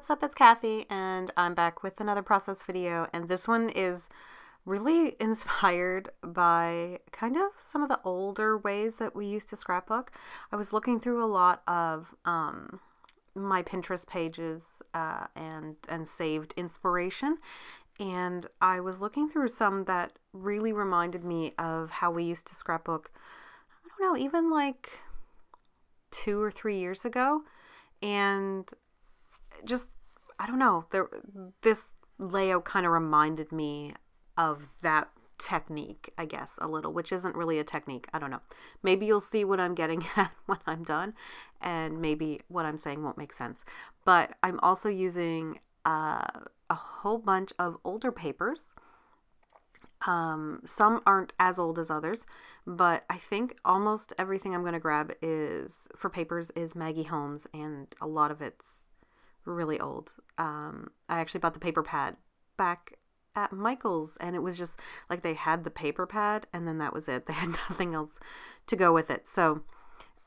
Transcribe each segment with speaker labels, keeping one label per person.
Speaker 1: What's up, it's Kathy, and I'm back with another process video, and this one is really inspired by kind of some of the older ways that we used to scrapbook. I was looking through a lot of my Pinterest pages and saved inspiration, and I was looking through some that really reminded me of how we used to scrapbook, I don't know, even like 2 or 3 years ago, and just I don't know, this layout kind of reminded me of that technique, I guess, a little, which isn't really a technique. I don't know. Maybe you'll see what I'm getting at when I'm done, and maybe what I'm saying won't make sense. But I'm also using a whole bunch of older papers. Some aren't as old as others, but I think almost everything I'm going to grab is for papers is Maggie Holmes, and a lot of it's really old. I actually bought the paper pad back at Michael's, and it was just like they had the paper pad and then that was it. They had nothing else to go with it. So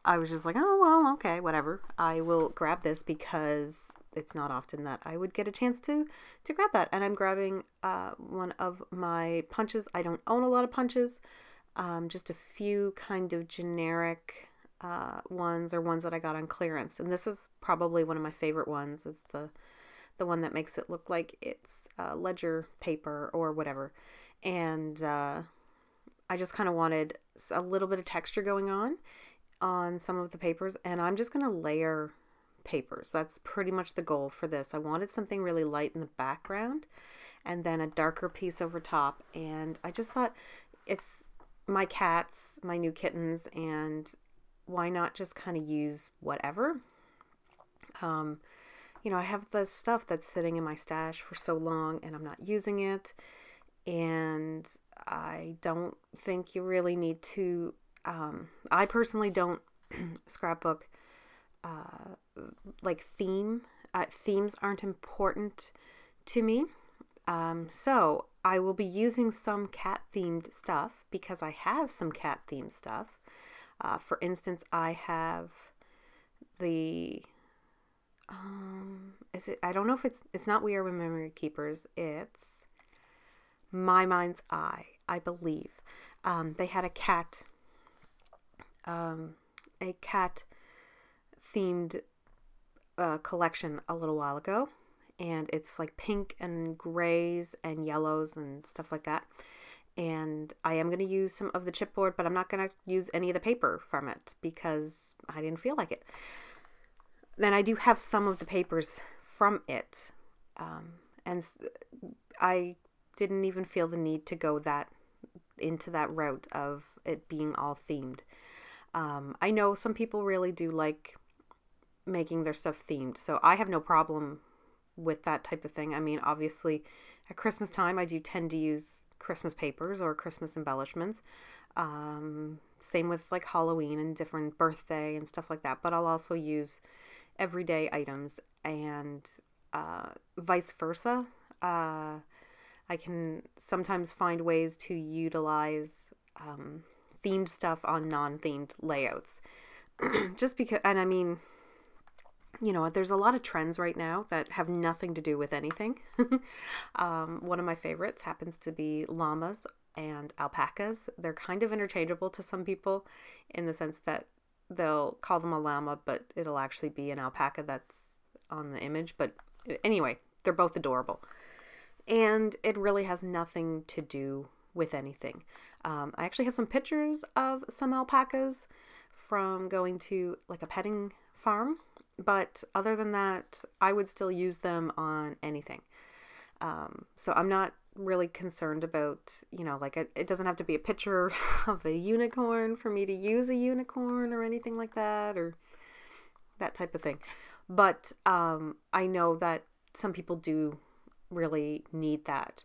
Speaker 1: I was just like, oh, well, okay, whatever. I will grab this because it's not often that I would get a chance to grab that. And I'm grabbing one of my punches. I don't own a lot of punches, just a few kind of generic ones, or ones that I got on clearance. And this is probably one of my favorite ones. It's the one that makes it look like it's ledger paper or whatever. And I just kind of wanted a little bit of texture going on some of the papers, and I'm just going to layer papers. That's pretty much the goal for this. I wanted something really light in the background and then a darker piece over top. And I just thought, it's my cats, my new kittens, and why not just kind of use whatever? I have the stuff that's sitting in my stash for so long and I'm not using it. And I don't think you really need to, I personally don't scrapbook like themes aren't important to me. So I will be using some cat themed stuff because I have some cat themed stuff. For instance, I have the, I don't know if it's not We Are Memory Keepers. It's My Mind's Eye, I believe. They had a cat themed collection a little while ago, and it's like pink and grays and yellows and stuff like that. And I am going to use some of the chipboard, but I'm not going to use any of the paper from it because I didn't feel like it. Then I do have some of the papers from it, and I didn't even feel the need to go into that route of it being all themed. I know some people really do like making their stuff themed, so I have no problem with that type of thing. I mean, obviously, at Christmas time, I do tend to use Christmas papers or Christmas embellishments. Same with like Halloween and different birthday and stuff like that. But I'll also use everyday items, and vice versa. I can sometimes find ways to utilize themed stuff on non-themed layouts. Just because, and I mean, there's a lot of trends right now that have nothing to do with anything. One of my favorites happens to be llamas and alpacas. They're kind of interchangeable to some people in the sense that they'll call them a llama, but it'll actually be an alpaca that's on the image. But anyway, they're both adorable. And it really has nothing to do with anything. I actually have some pictures of some alpacas from going to like a petting farm. But other than that, I would still use them on anything. So I'm not really concerned about, like it doesn't have to be a picture of a unicorn for me to use a unicorn or anything like that, or that type of thing. But I know that some people do really need that,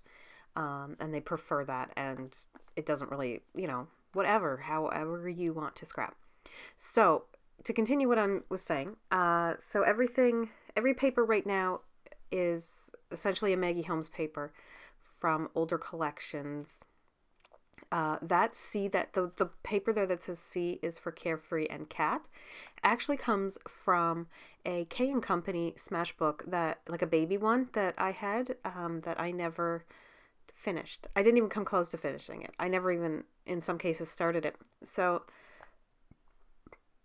Speaker 1: and they prefer that, and it doesn't really, whatever, however you want to scrap. So to continue what I was saying, so every paper right now is essentially a Maggie Holmes paper from older collections The paper there that says C is for Carefree and Cat actually comes from a K and Company Smash book, that like a baby one that I had, that I never finished. I didn't even come close to finishing it. I never even, in some cases, started it. So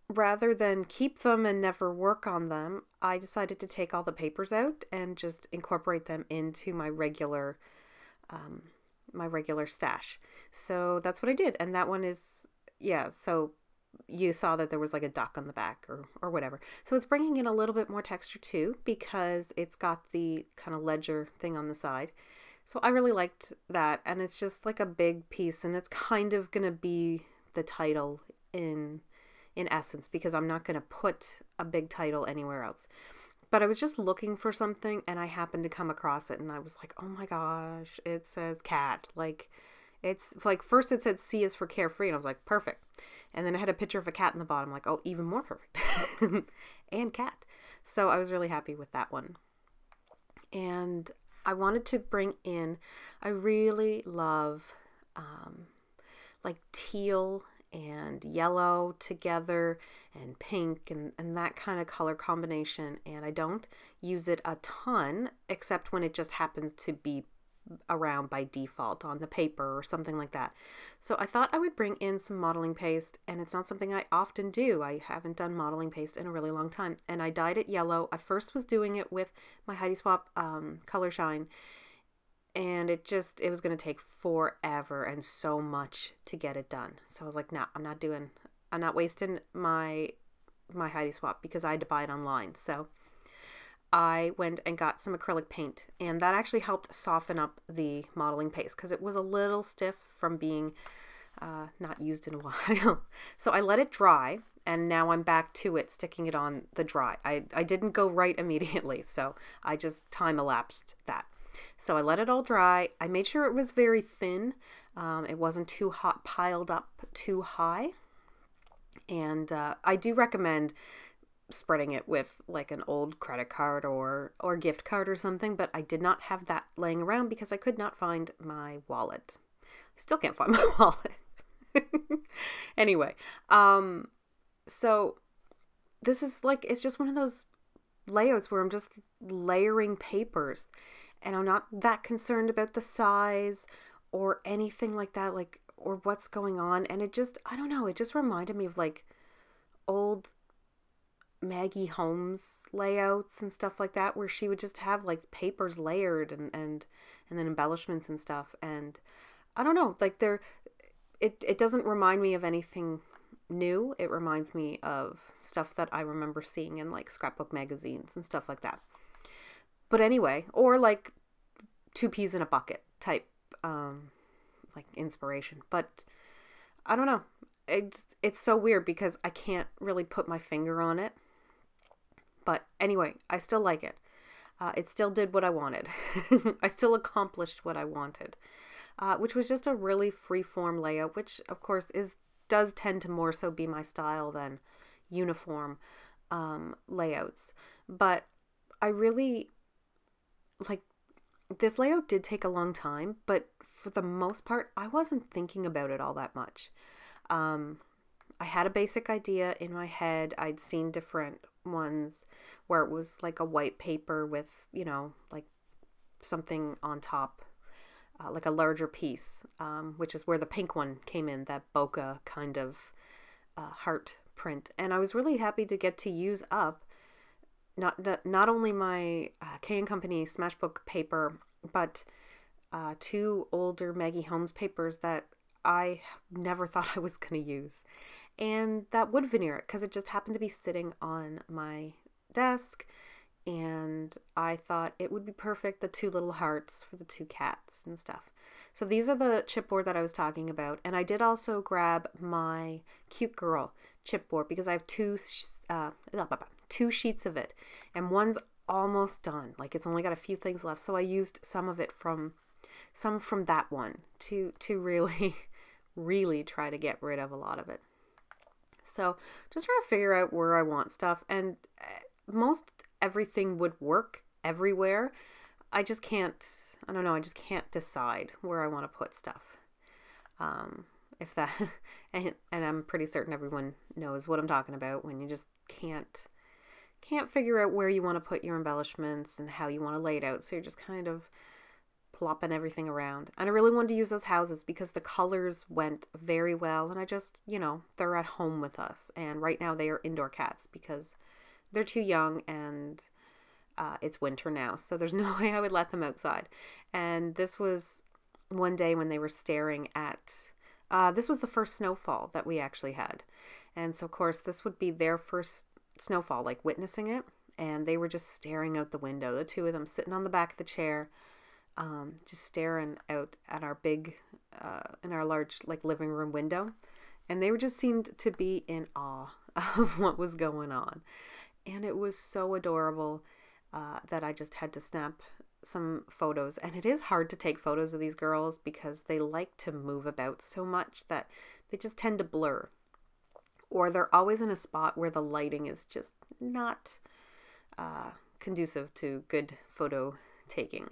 Speaker 1: rather than keep them and never work on them, I decided to take all the papers out and just incorporate them into um, my regular stash. So that's what I did. And that one is, yeah, so you saw that there was like a duck on the back, or whatever. So it's bringing in a little bit more texture too, because it's got the kind of ledger thing on the side. So I really liked that. And it's just like a big piece, and it's kind of going to be the title in essence, because I'm not going to put a big title anywhere else. But I was just looking for something, and I happened to come across it, and I was like, oh my gosh, it says cat. Like, it's like, first it said C is for Carefree, and I was like, perfect. And then I had a picture of a cat in the bottom, like, oh, even more perfect. And cat. So I was really happy with that one. And I wanted to bring in, I really love like teal and yellow together, and pink, and that kind of color combination. And I don't use it a ton, except when it just happens to be around by default on the paper or something like that. So I thought I would bring in some modeling paste, and it's not something I often do. I haven't done modeling paste in a really long time, and I dyed it yellow. I first was doing it with my Heidi Swap Color Shine, and it was going to take forever and so much to get it done. So I was like, no, I'm not wasting my Heidi Swap, because I had to buy it online. So I went and got some acrylic paint, and that actually helped soften up the modeling paste, because it was a little stiff from being not used in a while. So I let it dry, and now I'm back to it, sticking it on the dry. I didn't go right immediately, so I just time elapsed that. So I let it all dry. I made sure it was very thin. It wasn't too hot, piled up too high. And I do recommend spreading it with like an old credit card or gift card or something, but I did not have that laying around because I could not find my wallet. I still can't find my wallet. Anyway, so this is like, it's just one of those layouts where I'm just layering papers, and I'm not that concerned about the size or anything like that, like, or what's going on. And it just, I don't know, it just reminded me of like old Maggie Holmes layouts and stuff like that, where she would just have like papers layered and then embellishments and stuff. And I don't know, like it doesn't remind me of anything new. It reminds me of stuff that I remember seeing in like scrapbook magazines and stuff like that. But anyway, or like two peas in a bucket type like inspiration. But I don't know. It's so weird because I can't really put my finger on it. But anyway, I still like it. It still did what I wanted. I still accomplished what I wanted, which was just a really free-form layout, which of course does tend to more so be my style than uniform layouts. But I really like, this layout did take a long time, but for the most part, I wasn't thinking about it all that much. I had a basic idea in my head. I'd seen different ones where it was like a white paper with, you know, like something on top, like a larger piece, which is where the pink one came in, that bokeh kind of heart print. And I was really happy to get to use up not only my K & Company Smashbook paper, but two older Maggie Holmes papers that I never thought I was going to use. And that wood veneer, because it just happened to be sitting on my desk, and I thought it would be perfect, the two little hearts for the two cats and stuff. So these are the chipboard that I was talking about. And I did also grab my Cute Girl chipboard, because I have two sheets of it, and one's almost done. Like, it's only got a few things left. So I used some from that one to really, really try to get rid of a lot of it. So just trying to figure out where I want stuff, and most everything would work everywhere. I just can't decide where I want to put stuff. If that, and I'm pretty certain everyone knows what I'm talking about when you just can't figure out where you want to put your embellishments and how you want to lay it out. So you're just kind of plopping everything around. And I really wanted to use those houses because the colors went very well. And I just, they're at home with us. And right now they are indoor cats because they're too young and it's winter now. So there's no way I would let them outside. And this was one day when they were staring at, this was the first snowfall that we actually had. And so of course this would be their first snowfall, like witnessing it. And they were just staring out the window, the two of them sitting on the back of the chair, just staring out at our big, in our large like living room window. And they were just seemed to be in awe of what was going on. And it was so adorable that I just had to snap some photos. And it is hard to take photos of these girls because they like to move about so much that they just tend to blur. Or they're always in a spot where the lighting is just not conducive to good photo taking.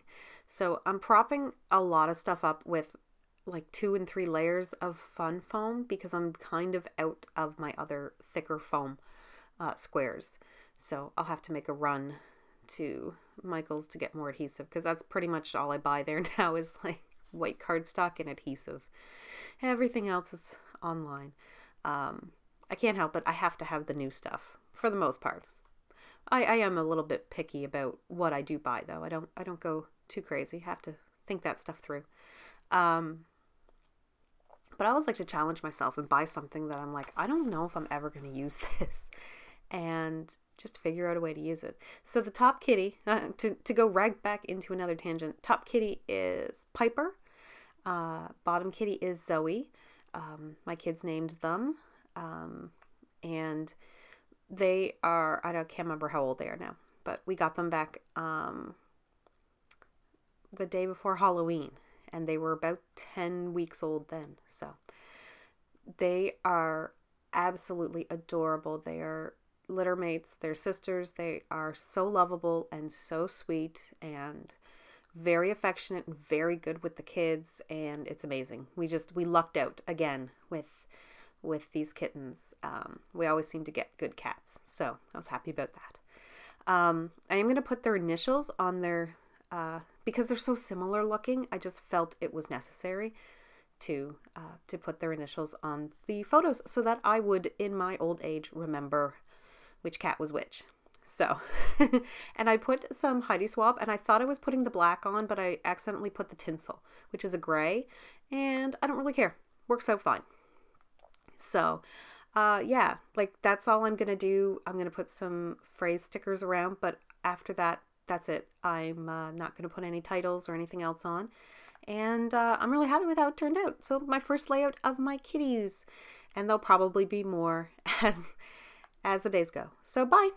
Speaker 1: So I'm propping a lot of stuff up with like 2 and 3 layers of fun foam because I'm kind of out of my other thicker foam squares. So I'll have to make a run to Michael's to get more adhesive because that's pretty much all I buy there now is like white cardstock and adhesive. Everything else is online. I can't help it. I have to have the new stuff for the most part. I am a little bit picky about what I do buy though. I don't go too crazy. I have to think that stuff through. But I always like to challenge myself and buy something that I'm like, I don't know if I'm ever going to use this, and just figure out a way to use it. So the top kitty, to go right back into another tangent, top kitty is Piper. Bottom kitty is Zoe. My kids named them. And they are, can't remember how old they are now, but we got them back the day before Halloween, and they were about 10 weeks old then. So they are absolutely adorable. They are litter mates, they're sisters. They are so lovable and so sweet and very affectionate and very good with the kids, and it's amazing. We lucked out again with these kittens. We always seem to get good cats, so I was happy about that. I am going to put their initials on their, because they're so similar looking, I just felt it was necessary to put their initials on the photos so that I would, in my old age, remember which cat was which. So, and I put some Heidi Swab, and I thought I was putting the black on, but I accidentally put the tinsel, which is a gray, and I don't really care. Works out fine. So, yeah, like that's all I'm going to do. I'm going to put some phrase stickers around, but after that, that's it. I'm not going to put any titles or anything else on. And I'm really happy with how it turned out. So my first layout of my kitties, and there'll probably be more as the days go. So bye.